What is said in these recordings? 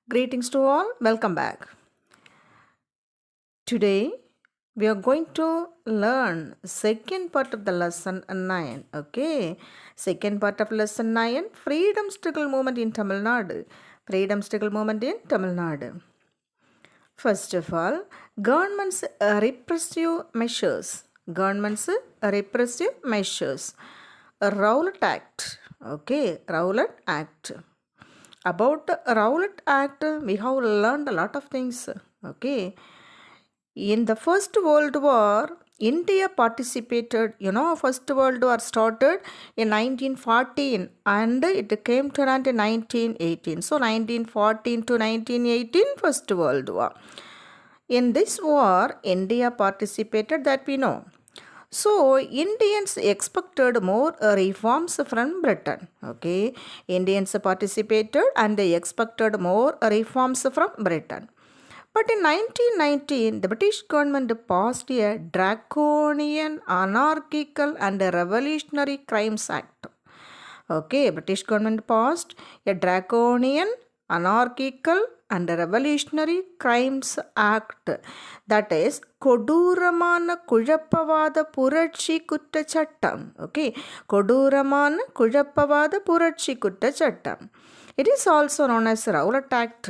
Greetings to all, welcome back. Today we are going to learn second part of the lesson 9. Okay, second part of lesson 9, freedom struggle movement in Tamil Nadu. Freedom struggle movement in Tamil Nadu. First of all, government's repressive measures. Government's repressive measures. Rowlatt Act. Okay, Rowlatt Act. About Rowlatt Act, we have learned a lot of things. Okay. In the First World War, India participated. First World War started in 1914 and it came to an end in 1918. So 1914 to 1918, First World War. In this war, India participated, that we know. So, Indians expected more reforms from Britain. Okay, Indians participated and they expected more reforms from Britain. But in 1919, the British government passed a draconian, anarchical and revolutionary crimes act. Okay, British government passed a draconian, anarchical and revolutionary crimes act, that is கொடூரமான குழப்பவாத புரட்சி குற்ற சட்டம். Okay, கொடூரமான குழப்பவாத புரட்சி குற்ற சட்டம். It is also known as Rowlatt Act.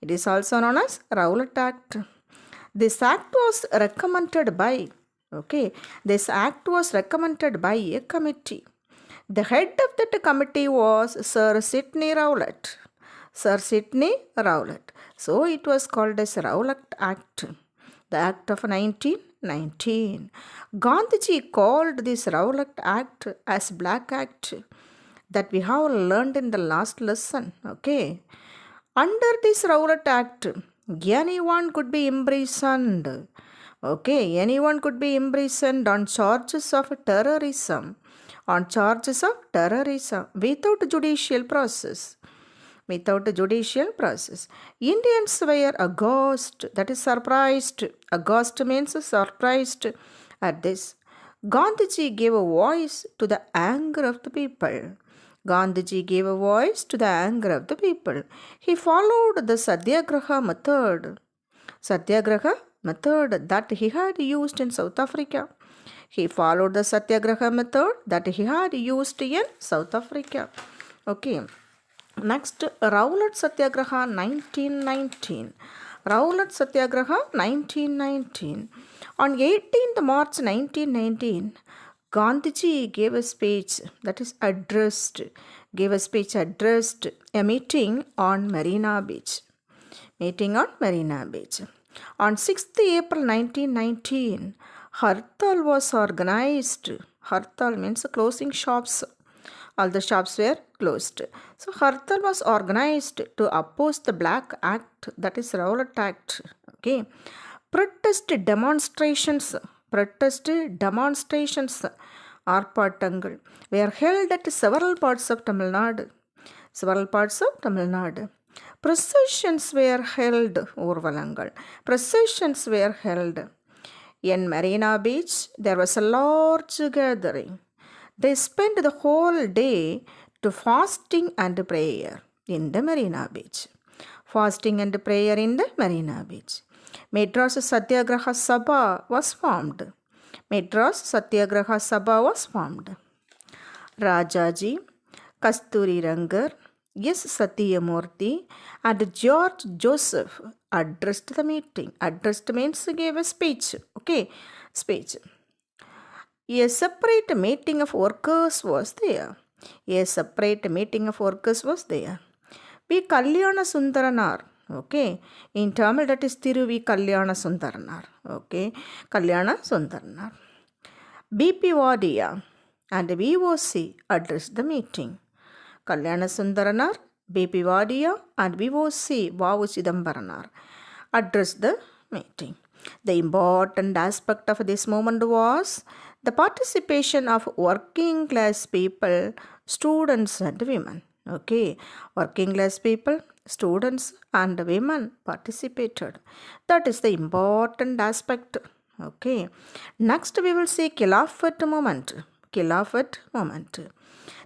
It is also known as Rowlatt Act. This act was recommended by, this act was recommended by a committee. The head of that committee was Sir Sidney Rowlatt. Sir Sidney Rowlatt. So it was called as Rowlatt Act, the Act of 1919. Gandhiji called this Rowlatt Act as Black Act, that we have learned in the last lesson. Okay. Under this Rowlatt Act, anyone could be imprisoned. Okay, anyone could be imprisoned on charges of terrorism. On charges of terrorism without judicial process. Without a judicial process. Indians were aghast, that is surprised. Aghast means surprised at this. Gandhiji gave a voice to the anger of the people. Gandhiji gave a voice to the anger of the people. He followed the satyagraha method. Satyagraha method that he had used in South Africa. He followed the satyagraha method that he had used in South Africa. Okay. Next, Rowlatt Satyagraha 1919. Rowlatt Satyagraha 1919. On 18th March 1919, Gandhiji gave a speech addressed a meeting on Marina Beach. On 6th April 1919, Hartal was organized. Hartal means closing shops. All the shops were closed. So Hartal was organized to oppose the Black Act, that is Rowlatt Act. Okay. Protest demonstrations, ஆர்ப்பாட்டங்கள் were held at several parts of Tamil Nadu. Processions were held, ஊர்வலங்கள். Processions were held. In Marina Beach, there was a large gathering. They spent the whole day to fasting and prayer in the Marina Beach. Fasting and prayer in the Marina Beach. Madras Satyagraha Sabha was formed. Rajaji, Kasturi Rangar, S. Satyamurthy and George Joseph addressed the meeting. Addressed means gave a speech. Okay, speech. A separate meeting of workers was there. P. Kalyana Sundaranar. Okay. In Tamil, that is Thiruvi Kalyana Sundaranar. Okay. Kalyana Sundaranar. B.P. Wadia and VOC addressed the meeting. Kalyana Sundaranar, B.P. Wadia and VOC Vavu Chidambaranar addressed the meeting. The important aspect of this moment was the participation of working class people, students and women. Okay, working class people, students and women participated. That is the important aspect. Okay, next we will see Khilafat moment.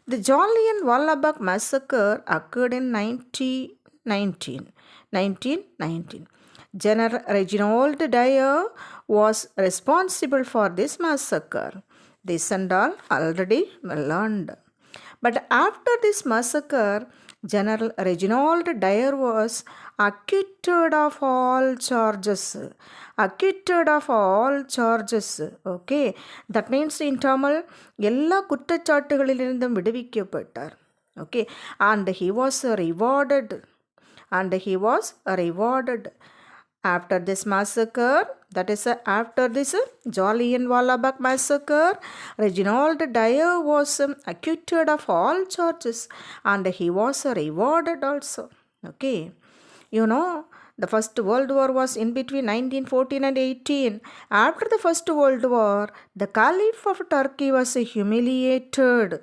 The Jallianwala Bagh massacre occurred in 19 1919. General Reginald Dyer was responsible for this massacre. This and all already learned. But after this massacre, General Reginald Dyer was acquitted of all charges. Acquitted of all charges. Okay. That means in Tamil, எல்லா குற்றச்சாட்டுகளிலிருந்தும் விடுவிக்கப்பட்டார். Okay. And he was rewarded. After this massacre, that is after this Jallianwala Bagh massacre, Reginald Dyer was acquitted of all charges and he was rewarded also. Okay. You know, the First World War was in between 1914 and 18. After the First World War, the Caliph of Turkey was humiliated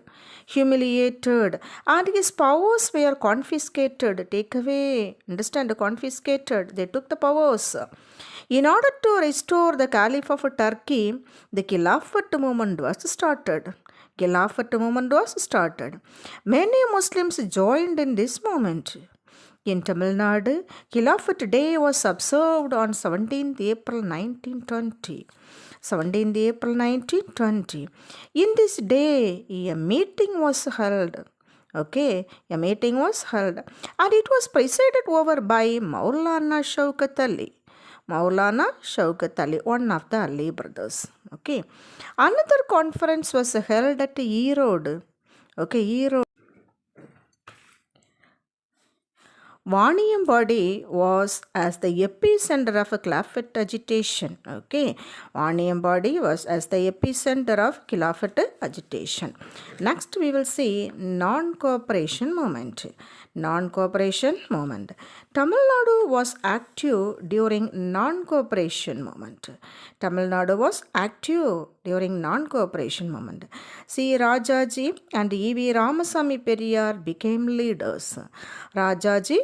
and his powers were confiscated, take away, understand, confiscated, they took the powers. In order to restore the Caliph of Turkey, the Khilafat movement was started. Many Muslims joined in this movement. In TamilNadu, Khilafat Day was observed on 17th April 1920. In this day, a meeting was held. Okay, a meeting was held and it was presided over by Maulana Shaukat Ali, one of the Ali brothers. Okay, another conference was held at Erode. Okay, Erode. Vaniyambadi was as the epicenter of Khilafat agitation. Okay, Vaniyambadi was as the epicenter of Khilafat agitation. Next, we will see non-cooperation movement. Tamil Nadu was active during non-cooperation movement. See, Rajaji and E.V. Ramasamy Periyar became leaders. Rajaji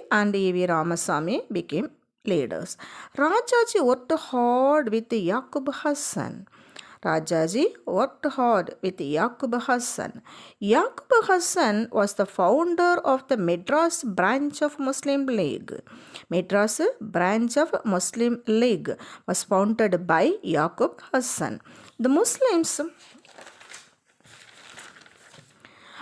worked hard with Yaqub Hassan. Yaqub Hassan was the founder of the Madras branch of Muslim League. Madras branch of Muslim League was founded by Yaqub Hassan. The Muslims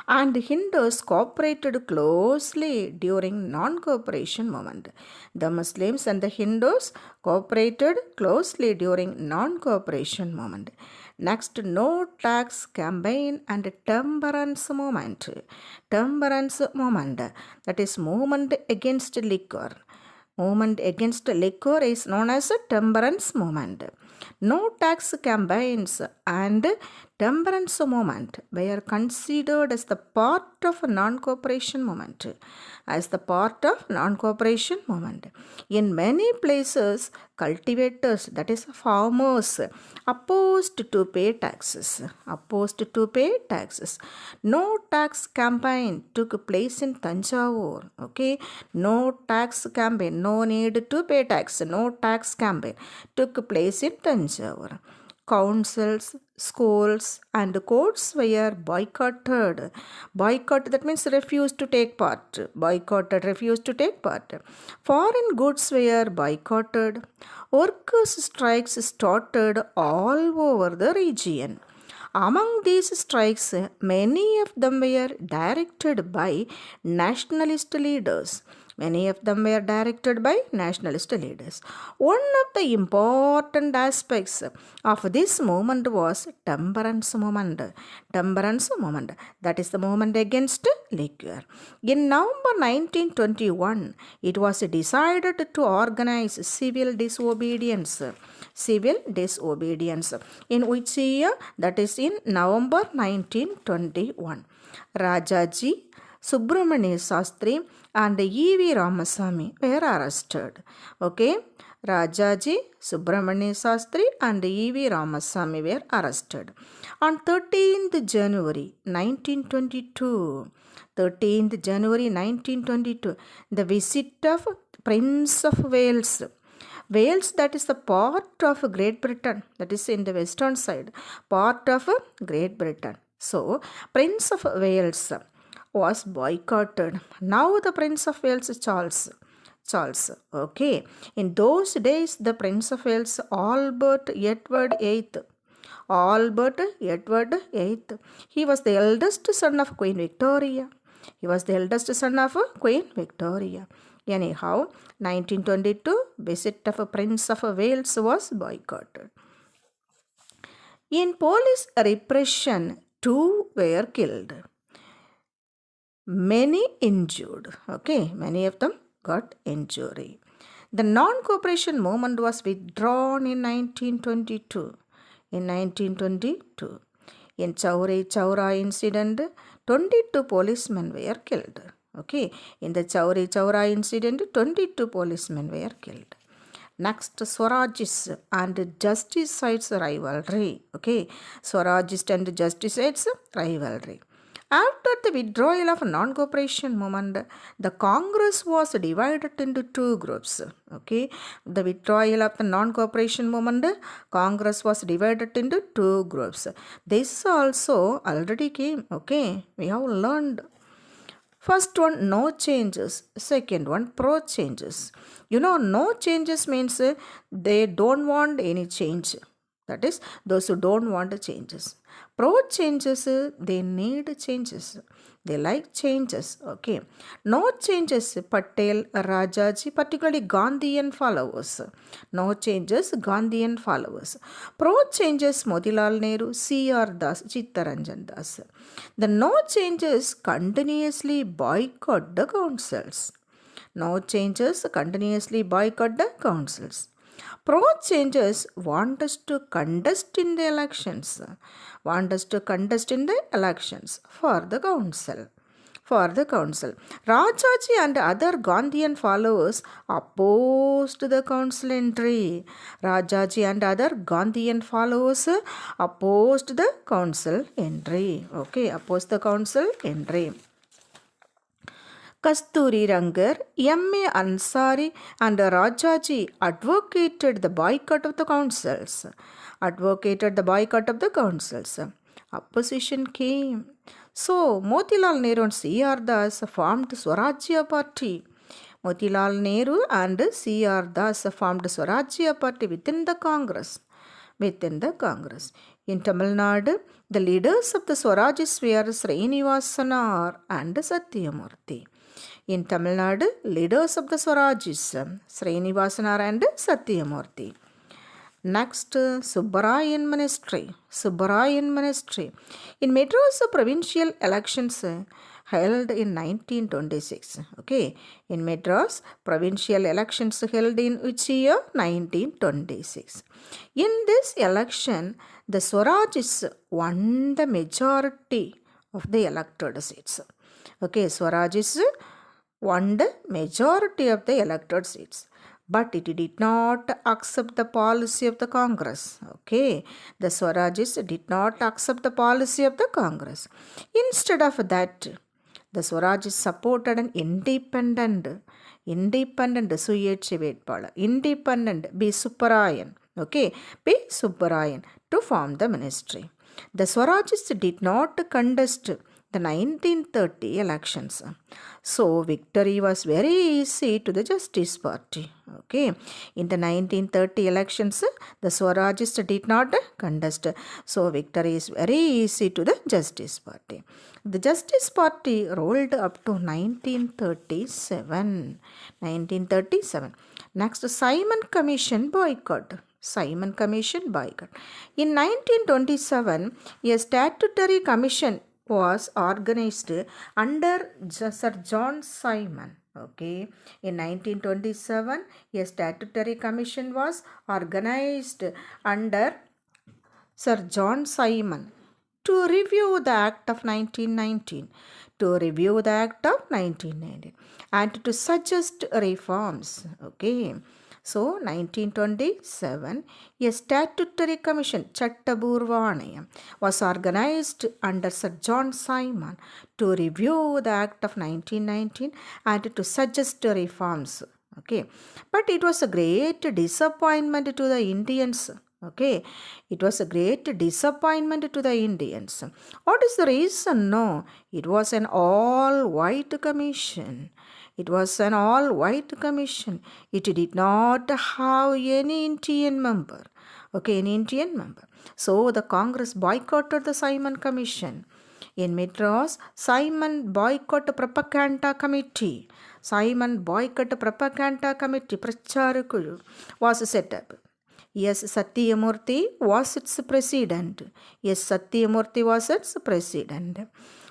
and Hindus cooperated closely during non-cooperation movement. The Muslims and the Hindus cooperated closely during non-cooperation movement. Next, no tax campaign and temperance movement. That is movement against liquor. Movement against liquor is known as a temperance movement. No tax campaigns and temperance movement were considered as the part of non-cooperation movement. In many places, cultivators, that is farmers, opposed to pay taxes. No tax campaign took place in Tanjavur. Okay, no tax campaign, no need to pay tax. No tax campaign took place in Tanjavur. Councils, schools and courts were boycotted. That means refused to take part. Foreign goods were boycotted. Workers' strikes started all over the region. Among these strikes, many of them were directed by nationalist leaders. One of the important aspects of this movement was temperance movement. That is the movement against liquor. In November 1921, it was decided to organize civil disobedience. In which year? That is in November 1921. Rajaji, Subarayan Ministry and E.V. Ramasamy were arrested. Okay, Rajaji, Subarayan Ministry and E.V. Ramasamy were arrested. On 13th January 1922, the visit of Prince of Wales. Wales, that is the part of Great Britain, that is in the western side, part of Great Britain. So, Prince of Wales was boycotted. Now the Prince of Wales Charles. Okay. In those days, the Prince of Wales, Albert Edward VIII. Albert Edward VIII. He was the eldest son of Queen Victoria. He was the eldest son of Queen Victoria. Anyhow, 1922, visit of Prince of Wales was boycotted. In police repression, 2 were killed. Many injured. Okay, many of them got injury. The non-cooperation movement was withdrawn in 1922. In 1922, in Chowri Chowra incident, 22 policemen were killed. Okay, in the Chowri Chowra incident, 22 policemen were killed. Next, Swarajist and Justicides rivalry. Okay, Swarajist and Justicides rivalry. After the withdrawal of non-cooperation movement, the Congress was divided into 2 groups. Okay, the withdrawal of the non-cooperation movement, Congress was divided into 2 groups. This also already came. Okay, we have learned. First one, no changes. Second one, pro changes. No changes means they don't want any change. That is, those who don't want changes. Pro changes, they need changes. They like changes. Okay. No changes, Patel, Rajaji, particularly Gandhian followers. No changes, Gandhian followers. Pro changes, Motilal Nehru, C.R. Das, Chittaranjan Das. The no changes continuously boycott the councils. No changes continuously boycott the councils. Pro changes want us to contest in the elections. Want us to contest in the elections for the council. Rajaji and other Gandhian followers opposed the council entry. Rajaji and other Gandhian followers opposed the council entry. Okay, opposed the council entry. Kasturi Rangar, M.A. Ansari and Rajaji advocated the boycott of the councils. Opposition came. So, Motilal Nehru and C.R. Das formed Swarajya Party. Motilal Nehru and C.R. Das formed Swarajya Party within the Congress. In Tamil Nadu, the leaders of the Swarajists were Srinivasanar and Satyamurthy. In Tamil Nadu, leaders of the Swarajists, Srinivasanar and Satyamurthy. Next, Subarayan Ministry. In Madras provincial elections held in 1926. Okay, in Madras provincial elections held in which year? 1926. In this election, the Swarajists won the majority of the elected seats. Okay, Swarajists won the majority of the elected seats. But it did not accept the policy of the Congress. Okay, the Swarajists did not accept the policy of the Congress. Instead of that, the Swarajists supported an independent Suyetchi Vedpala, independent B. Subarayan. Okay, B. Subarayan to form the ministry. The Swarajists did not contest the 1930 elections. So, victory was very easy to the Justice Party. Okay, in the 1930 elections, the Swarajists did not contest. So, victory is very easy to the Justice Party. The Justice Party ruled up to 1937. Next, Simon Commission boycott. In 1927, a statutory commission was organized under Sir John Simon. Okay, in 1927, a statutory commission was organized under Sir John Simon to review the Act of 1919, and to suggest reforms. Okay. So, 1927, a statutory commission, Chattaburvanayam, was organized under Sir John Simon to review the Act of 1919 and to suggest reforms. Okay, but it was a great disappointment to the Indians. Okay, it was a great disappointment to the Indians. What is the reason? No, it was an all-white commission. It was an all-white commission. It did not have any Indian member. Okay, any Indian member. So the Congress boycotted the Simon Commission. In Madras, Simon boycott propaganda committee. Simon boycott propaganda committee, Pracharukulu, was set up. Yes, Satyamurthy was its president. Yes, Satyamurthy was its president.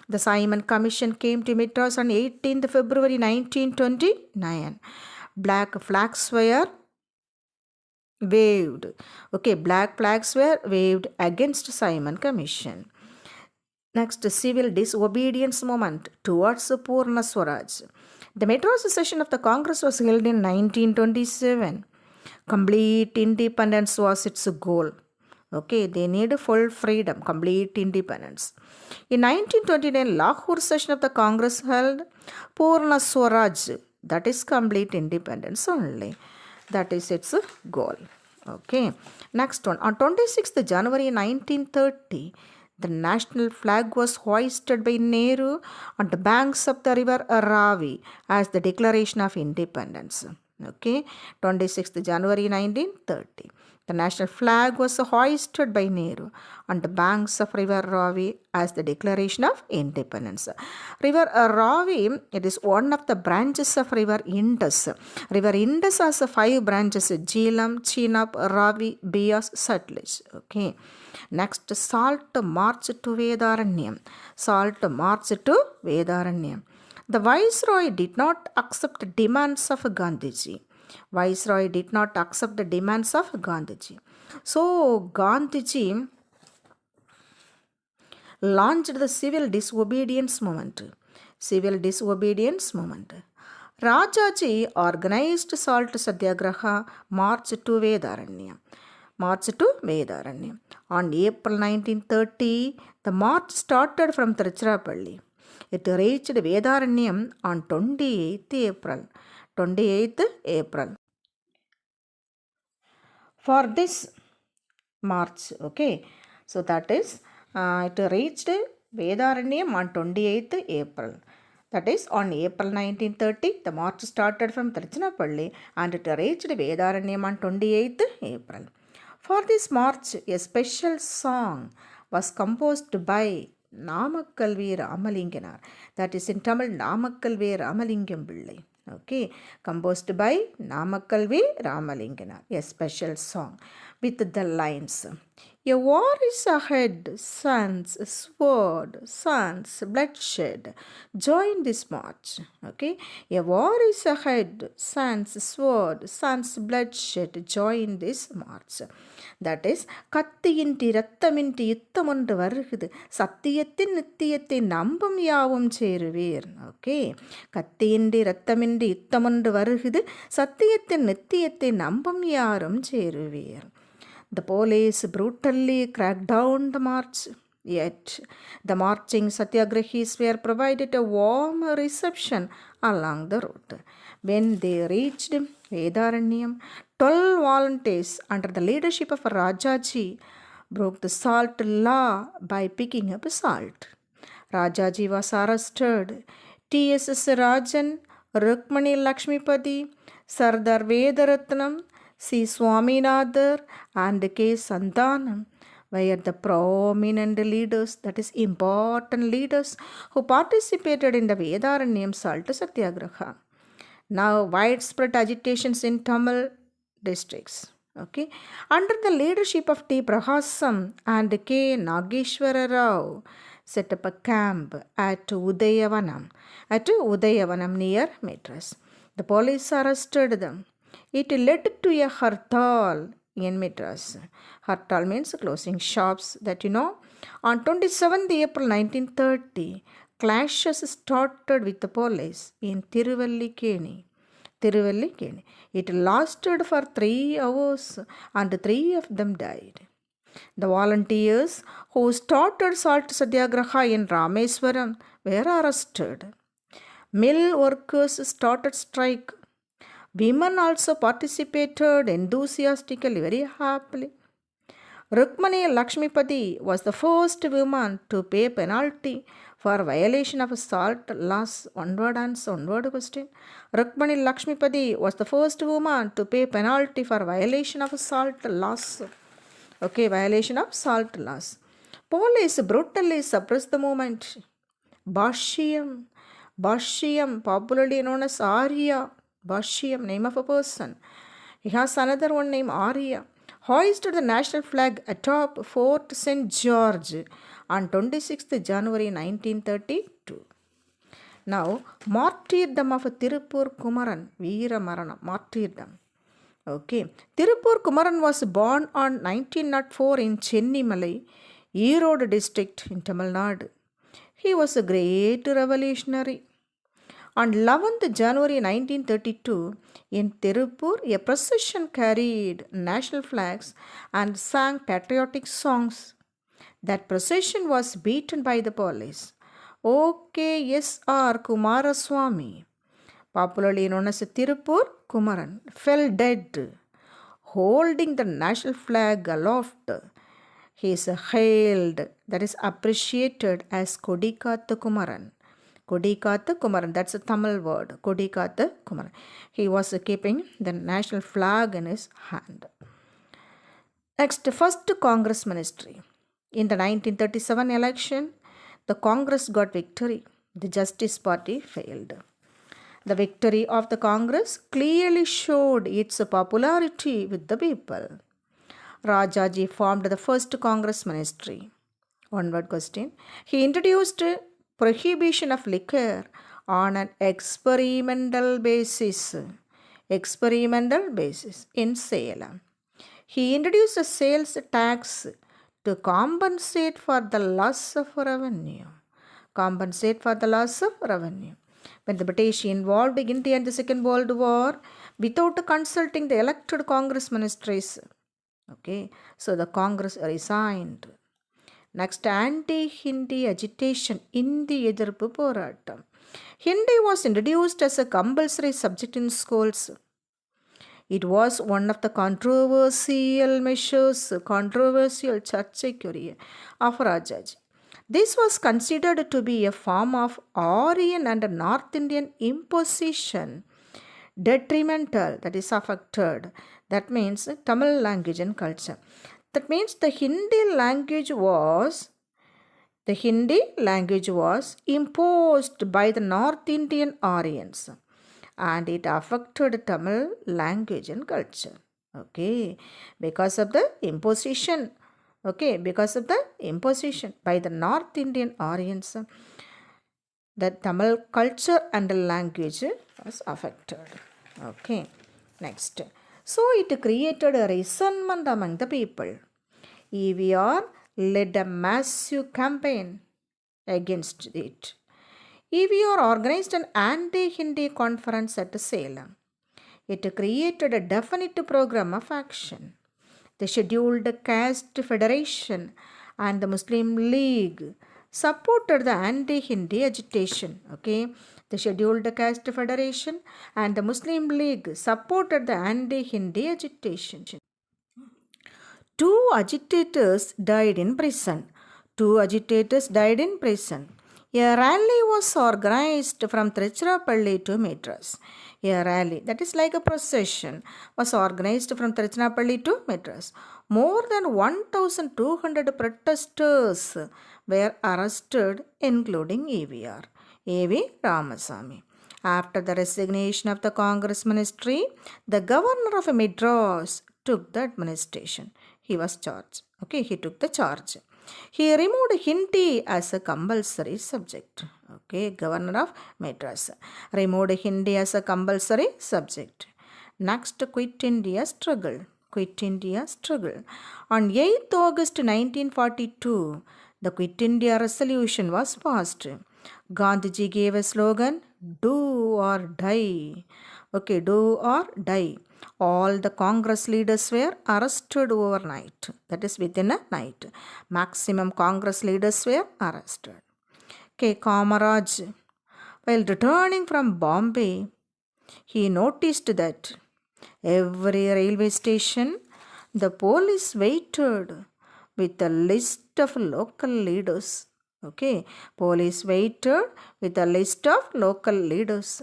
The Simon Commission came to Madras on 18th February 1929. Black flags were waved. Okay, black flags were waved against Simon Commission. Next, civil disobedience movement towards Purna Swaraj. The Madras session of the Congress was held in 1927. Complete independence was its goal. Okay, they need full freedom, complete independence. In 1929, Lahore session of the Congress held Purna Swaraj, that is complete independence only. That is its goal. Okay, next one. On 26th January 1930, the national flag was hoisted by Nehru on the banks of the river Ravi as the Declaration of Independence. Okay, 26th January 1930. The national flag was hoisted by Nehru on the banks of river Ravi as the Declaration of Independence. River Ravi, it is one of the branches of river Indus. River Indus has 5 branches: Jhelum, Chenab, Ravi, Beas, Sutlej. Okay. Next, salt march to Vedaranyam. Salt march to Vedaranyam. The Viceroy did not accept demands of Gandhiji. Viceroy did not accept the demands of Gandhiji. So, Gandhiji launched the civil disobedience movement. Civil disobedience movement. Rajaji organized salt satyagraha march to Vedaranyam. March to Vedaranyam. On April 1930, the march started from Tiruchirappalli. It reached Vedaranyam on 28th April. 28th April. For this march, okay, so that is, it reached Vedaranyam on 28th April. That is, on April 1930, the march started from Tiruchirappalli and it reached Vedaranyam on 28th April. For this march, a special song was composed by Namakkalvi Ramalinganar. That is in Tamil, Namakkalvi Ramalingam Pillai. Okay, composed by Namakkalvi Ramalinganar. A special song with the lines: a war is ahead, sons, sword, sons, bloodshed. Join this march. Okay, a war is ahead, sons, sword, sons, bloodshed. Join this march. That is, கத்தியின்றி இரத்தமின்றி யுத்தம் ஒன்று வருகுது, சத்தியத்தின் நித்தியத்தை நம்பும் யாவும் சேருவீர். Okay, கத்தியின்றி இரத்தமின்றி யுத்தம் ஒன்று வருகுது, சத்தியத்தின் நித்தியத்தை நம்பும் யாரும் சேருவீர். The police brutally cracked down the march. Yet, the marching satyagrahis were provided a warm reception along the route. When they reached Vedaranyam, 12 volunteers under the leadership of Rajaji broke the salt law by picking up salt. Rajaji was arrested. T.S. Rajan, Rukmani Lakshmipati, Sardar Vedaratnam, C. Swaminathan and K. Santanam were the prominent leaders, that is important leaders, who participated in the Vedaranyam salt satyagraha. Now widespread agitations in Tamil districts. Okay, under the leadership of T. Prahasam and K. Nageshwara Rao, set up a camp at Udayavanam near Madras. The police arrested them. It led to a hartal in Madras. Hartal means closing shops, that you know. On 27th April 1930, clashes started with the police in Tiruvallikeni. It lasted for 3 hours and 3 of them died. The volunteers who started salt satyagraha in Rameswaram were arrested. Mill workers started strike. Women also participated enthusiastically, very happily. Rukmani Lakshmipati was the first woman to pay penalty for violation of salt laws. One word answer, one word question. Rukmani Lakshmipati was the first woman to pay penalty for violation of salt laws. Okay, violation of salt laws. Police brutally suppressed the movement. Bhashyam, popularly known as Arya. Bhashyam, name of a person. He has another one named Arya. Hoisted the national flag atop Fort St. George on 26th January 1932. Now, martyrdom of Tiruppur Kumaran, Veera Marana, martyrdom. Okay, Tiruppur Kumaran was born on 1904 in Chennimalai, Erode district in Tamil Nadu. He was a great revolutionary. On 11th January 1932, in Tiruppur, a procession carried national flags and sang patriotic songs. That procession was beaten by the police. OKSR Kumaraswamy, popularly known as Tiruppur Kumaran, fell dead, holding the national flag aloft. He is hailed, that is appreciated as Kodikatha Kumaran. Kodikatha Kumaran, that's a Tamil word. Kodikatha Kumaran. He was keeping the national flag in his hand. Next, first Congress Ministry. In the 1937 election, the Congress got victory. The Justice Party failed. The victory of the Congress clearly showed its popularity with the people. Rajaji formed the first Congress Ministry. One word question. He introduced prohibition of liquor on an experimental basis in Salem. He introduced a sales tax to compensate for the loss of revenue. When the British involved India in the Second World War without consulting the elected Congress ministries. Okay, so the Congress resigned. Next, anti-Hindi agitation, Hindi Edirpu Poratam. Hindi was introduced as a compulsory subject in schools. It was one of the controversial charchaikurriya of Rajaji. This was considered to be a form of Aryan and North Indian imposition, detrimental, that is affected. That means Tamil language and culture. That means the Hindi language was imposed by the North Indian Aryans, and it affected Tamil language and culture. Okay, because of the imposition. By the North Indian Aryans, the Tamil culture and language was affected. Okay, next. So it created a resentment among the people. EVR led a massive campaign against it. EVR organized an anti-Hindi conference at Salem. It created a definite program of action. The Scheduled Caste Federation and the Muslim League supported the anti-Hindi agitation. Okay, the Scheduled Caste Federation and the Muslim League supported the anti-Hindi agitation. Two agitators died in prison. A rally was organized from Tiruchirappalli to Madras. A rally, that is like a procession, was organized from Tiruchirappalli to Madras. More than 1,200 protesters were arrested, including EVR, A.V. Ramasamy. After the resignation of the Congress ministry, the governor of Madras took the administration. He was charged. Okay, he took the charge. He removed Hindi as a compulsory subject. Okay, governor of Madras removed Hindi as a compulsory subject. Next, Quit India struggle. On 8th August 1942, the Quit India resolution was passed. Gandhiji gave a slogan, do or die. Okay, do or die. All the Congress leaders were arrested overnight. That is within a night. Maximum Congress leaders were arrested. K. Kamaraj, while returning from Bombay, he noticed that every railway station, the police waited with a list of local leaders. Okay, police waited with a list of local leaders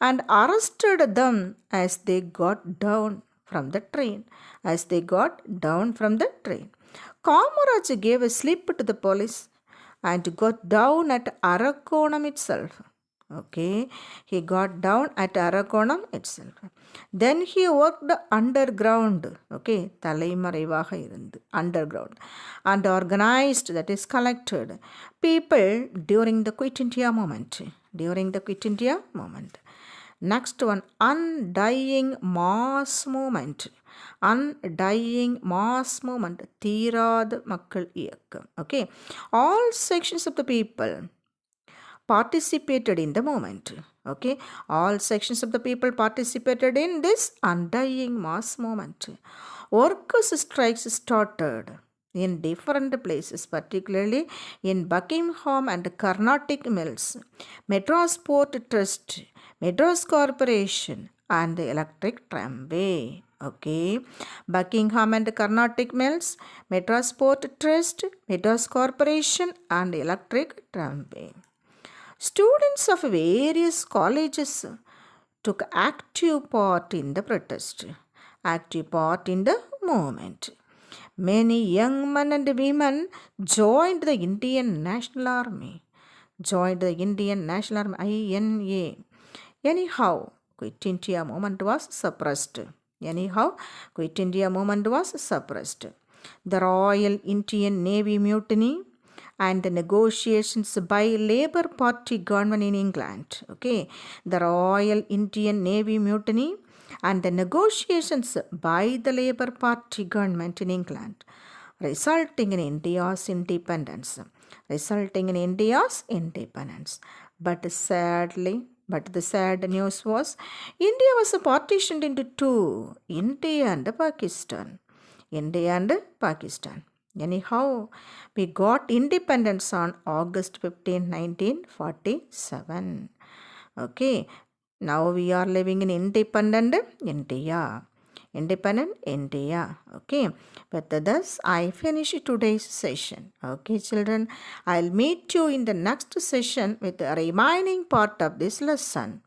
and arrested them as they got down from the train. As they got down from the train, Kamaraj gave a slip to the police and got down at Arakonam itself. Okay, he got down at Arakonam itself. Then he worked underground. Okay, தலைமறைவாக இருந்து underground and organized, that is collected, people during the Quit India movement. During the Quit India movement. Next one, Undying mass movement. Undying mass movement. தீராத மக்கள் இயக்கம். Okay, all sections of the people participated in the movement. Okay, all sections of the people participated in this undying mass movement. Workers' strikes started in different places, particularly in Buckingham and Carnatic Mills, Madras Port Trust, Madras Corporation, and the Electric Tramway. Okay, Buckingham and Carnatic Mills, Madras Port Trust, Madras Corporation, and Electric Tramway. Students of various colleges took active part in the protest, active part in the movement. Many young men and women joined the Indian National Army. Joined the Indian National Army, INA. Anyhow, Quit India movement was suppressed. Anyhow, Quit India movement was suppressed. The Royal Indian Navy mutiny and the negotiations by Labour Party government in England. Okay, the Royal Indian Navy mutiny and the negotiations by the Labour Party government in England, resulting in India's independence. Resulting in India's independence. But the sad news was, India was partitioned into two, India and Pakistan. India and Pakistan. Anyhow, we got independence on August 15, 1947. Okay, now we are living in independent India. Independent India. Okay, but thus I finish today's session. Okay, children, I'll meet you in the next session with the remaining part of this lesson.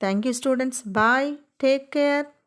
Thank you, students. Bye. Take care.